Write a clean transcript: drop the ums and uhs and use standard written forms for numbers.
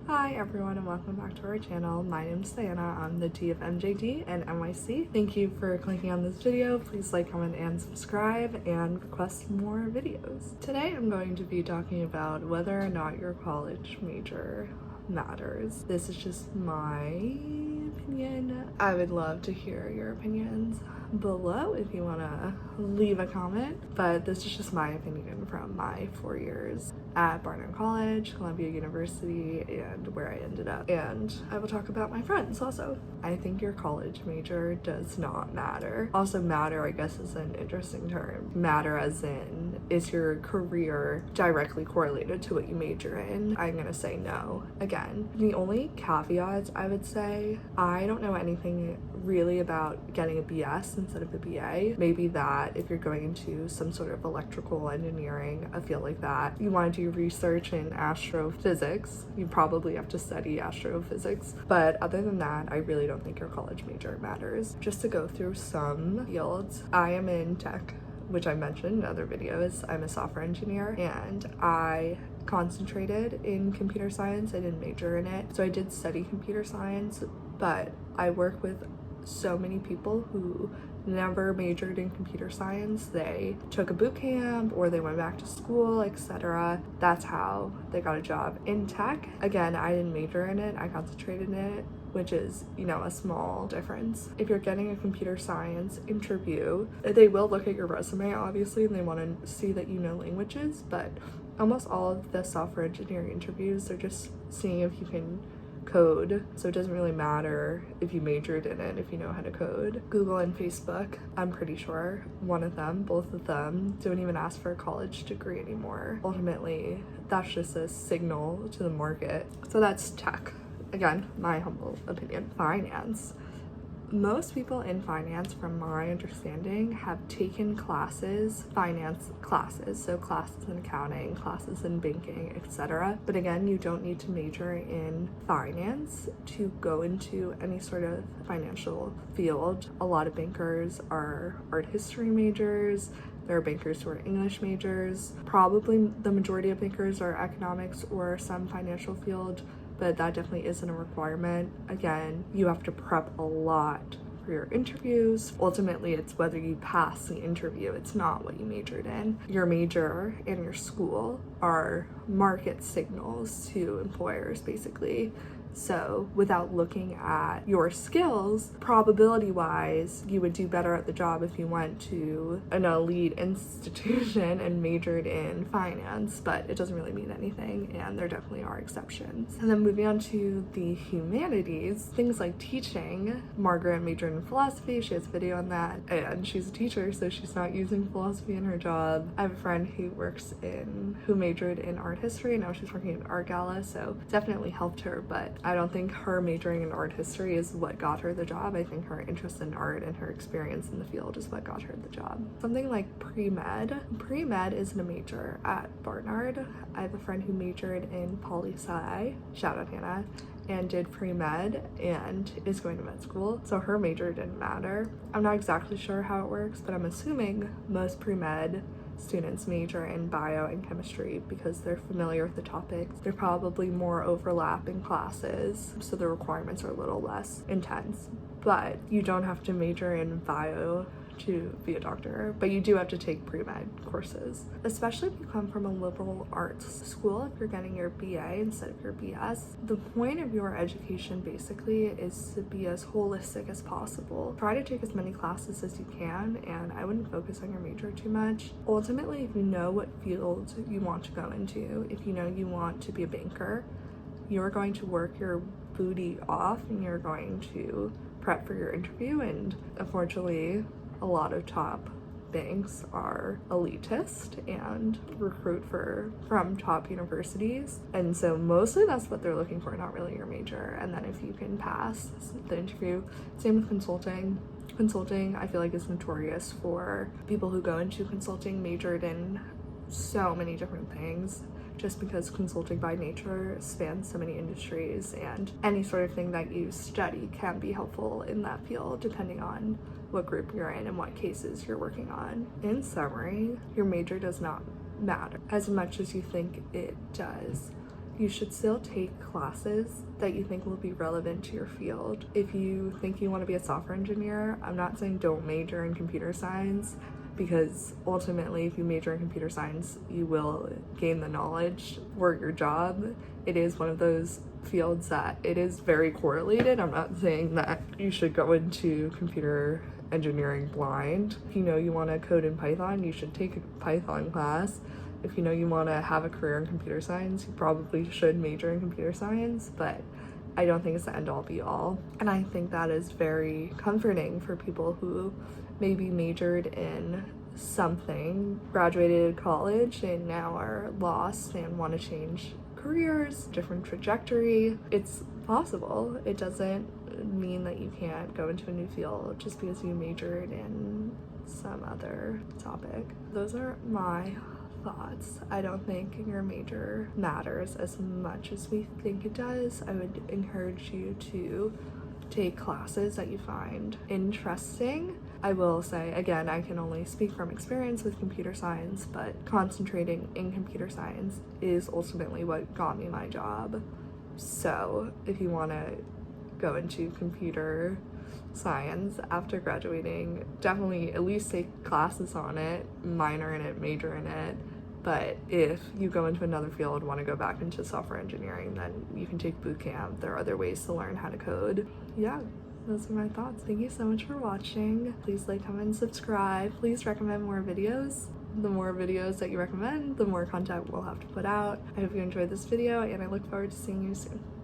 Hi everyone and welcome back to our channel. My name is Diana. I'm the T of MJD and NYC. Thank you for clicking on this video. Please like, comment, and subscribe and request more videos. Today I'm going to be talking about whether or not your college major matters. This is just my opinion. I would love to hear your opinions below if you want to leave a comment, but this is just my opinion from my 4 years at Barnard College, Columbia University, and where I ended up. And I will talk about my friends also. I think your college major does not matter. Also, matter, I guess, is an interesting term. Matter as in, is your career directly correlated to what you major in? I'm gonna say no. Again, the only caveats I would say, I don't know anything really about getting a BS instead of a BA. Maybe that if you're going into some sort of electrical engineering, a field like that, you want to do research in astrophysics, you probably have to study astrophysics. But other than that, I really don't think your college major matters. Just to go through some fields, I am in tech, which I mentioned in other videos. I'm a software engineer and I concentrated in computer science. I didn't major in it. So I did study computer science, but I work with so many people who never majored in computer science. They took a boot camp or they went back to school, etc. That's how they got a job in tech. Again, I didn't major in it, I concentrated in it, which is, a small difference. If you're getting a computer science interview, they will look at your resume, obviously, and they want to see that you know languages, but almost all of the software engineering interviews, they're just seeing if you can code. So it doesn't really matter if you majored in it, if you know how to code. Google and Facebook, I'm pretty sure both of them don't even ask for a college degree anymore. Ultimately, that's just a signal to the market. So that's tech. Again, my humble opinion. Finance. Most people in finance, from my understanding, have taken finance classes, so classes in accounting, classes in banking, etc. But again, you don't need to major in finance to go into any sort of financial field. A lot of bankers are art history majors. There are bankers who are English majors. Probably the majority of bankers are economics or some financial field, but that definitely isn't a requirement. Again, you have to prep a lot for your interviews. Ultimately, it's whether you pass the interview. It's not what you majored in. Your major and your school are market signals to employers, basically. So without looking at your skills, probability-wise, you would do better at the job if you went to an elite institution and majored in finance, but it doesn't really mean anything, and there definitely are exceptions. And then moving on to the humanities, things like teaching. Margaret majored in philosophy. She has a video on that, and she's a teacher, so she's not using philosophy in her job. I have a friend who majored in art history, and now she's working at Art Gala, so definitely helped her, but I don't think her majoring in art history is what got her the job. I think her interest in art and her experience in the field is what got her the job. Something like pre-med. Pre-med isn't a major at Barnard. I have a friend who majored in poli-sci, shout out Hannah, and did pre-med and is going to med school, so her major didn't matter. I'm not exactly sure how it works, but I'm assuming most pre-med students major in bio and chemistry because they're familiar with the topics. There's probably more overlap in classes, so the requirements are a little less intense. But you don't have to major in bio to be a doctor, but you do have to take pre-med courses, especially if you come from a liberal arts school. If you're getting your BA instead of your BS, the point of your education basically is to be as holistic as possible. Try to take as many classes as you can, and I wouldn't focus on your major too much. Ultimately, if you know what field you want to go into, if you know you want to be a banker, you're going to work your booty off and you're going to prep for your interview. And unfortunately, a lot of top banks are elitist and recruit from top universities, and so mostly that's what they're looking for, not really your major. And then if you can pass the interview. Same with consulting. Consulting, I feel like, is notorious for people who go into consulting majored in so many different things, just because consulting by nature spans so many industries, and any sort of thing that you study can be helpful in that field depending on what group you're in and what cases you're working on. In summary, your major does not matter as much as you think it does. you should still take classes that you think will be relevant to your field. If you think you want to be a software engineer, I'm not saying don't major in computer science, because ultimately if you major in computer science, you will gain the knowledge for your job. It is one of those fields that it is very correlated. I'm not saying that you should go into computer engineering blind. If you know you want to code in Python, you should take a Python class. If you know you want to have a career in computer science, you probably should major in computer science, but I don't think it's the end all be all. And I think that is very comforting for people who maybe majored in something, graduated college, and now are lost and want to change careers, different trajectory. It's possible. It doesn't mean that you can't go into a new field just because you majored in some other topic. Those are my thoughts. I don't think your major matters as much as we think it does. I would encourage you to take classes that you find interesting. I will say, again, I can only speak from experience with computer science, but concentrating in computer science is ultimately what got me my job. So if you want to go into computer science after graduating, definitely at least take classes on it, minor in it, major in it. But if you go into another field, want to go back into software engineering, then you can take boot camp. There are other ways to learn how to code. Yeah, those are my thoughts. Thank you so much for watching. Please like, comment, subscribe. Please recommend more videos. The more videos that you recommend, the more content we'll have to put out. I hope you enjoyed this video, and I look forward to seeing you soon.